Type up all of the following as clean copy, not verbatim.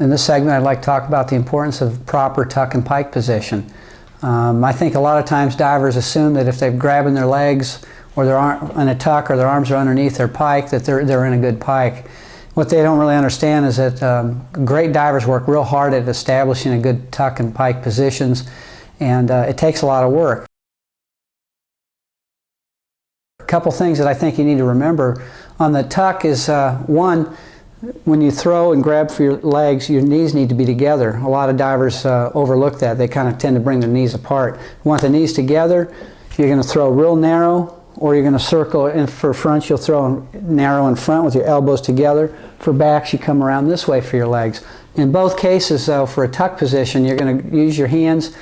In this segment, I'd like to talk about the importance of proper tuck and pike position. I think a lot of times divers assume that if they're grabbing their legs or their arm in a tuck or their arms are underneath their pike, that they're in a good pike. What they don't really understand is that great divers work real hard at establishing a good tuck and pike positions, and it takes a lot of work. A couple things that I think you need to remember on the tuck is one, when you throw and grab for your legs, your knees need to be together. A lot of divers overlook that. They kind of tend to bring their knees apart. You want the knees together, you're going to throw real narrow, or you're going to circle, and for fronts you'll throw narrow in front with your elbows together. For backs you come around this way for your legs. In both cases though, for a tuck position, you're going to use your hands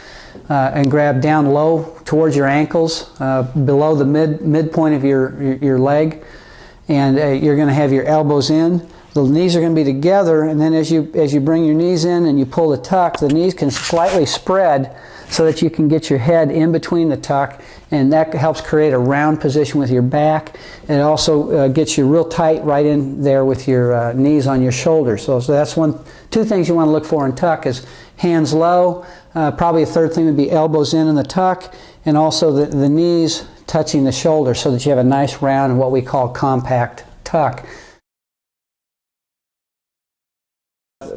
and grab down low towards your ankles, below the midpoint of your leg, and you're going to have your elbows in. The knees are going to be together, and then as you bring your knees in and you pull the tuck, the knees can slightly spread so that you can get your head in between the tuck, and that helps create a round position with your back. And it also gets you real tight right in there with your knees on your shoulders. So that's two things you want to look for in tuck is hands low. Probably a third thing would be elbows in the tuck, and also the knees touching the shoulder so that you have a nice round and what we call compact tuck.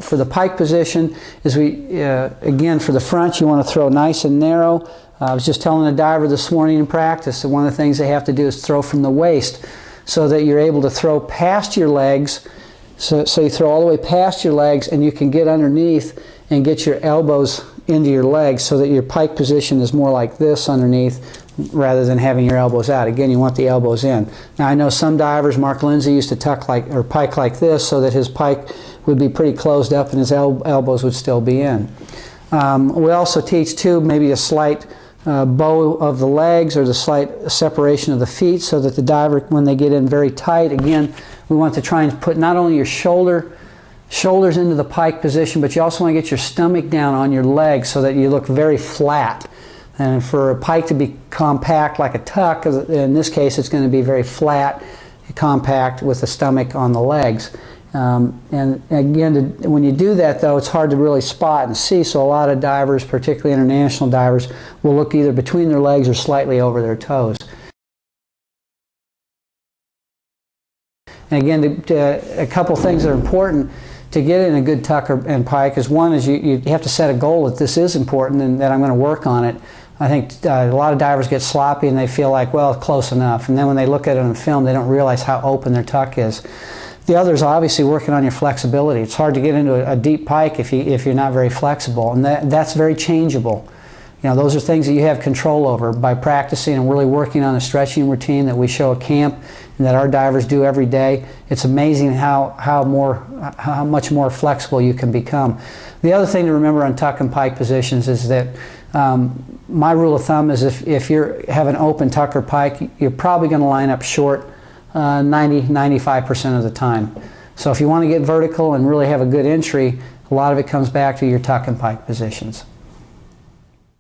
For the pike position, again, for the front, you want to throw nice and narrow. I was just telling a diver this morning in practice that one of the things they have to do is throw from the waist so that you're able to throw past your legs. So you throw all the way past your legs, and you can get underneath and get your elbows into your legs so that your pike position is more like this underneath rather than having your elbows out. Again, you want the elbows in. Now I know some divers, Mark Lindsay used to pike like this so that his pike would be pretty closed up and his elbows would still be in. We also teach too maybe a slight bow of the legs or the slight separation of the feet so that the diver, when they get in very tight, again, we want to try and put not only your shoulders into the pike position, but you also want to get your stomach down on your legs so that you look very flat. And for a pike to be compact like a tuck, in this case it's going to be very flat, compact with the stomach on the legs. And again, when you do that though, it's hard to really spot and see, so a lot of divers, particularly international divers, will look either between their legs or slightly over their toes. And again, a couple things that are important to get in a good tuck and pike is one is you have to set a goal that this is important and that I'm going to work on it. I think a lot of divers get sloppy and they feel like, well, it's close enough. And then when they look at it on film, they don't realize how open their tuck is. The other is obviously working on your flexibility. It's hard to get into a deep pike if you're not very flexible, and that's very changeable. You know, those are things that you have control over by practicing and really working on a stretching routine that we show at camp and that our divers do every day. It's amazing how much more flexible you can become. The other thing to remember on tuck and pike positions is that my rule of thumb is if you have an open tuck or pike, you're probably going to line up short 90–95% of the time. So if you want to get vertical and really have a good entry, a lot of it comes back to your tuck and pike positions.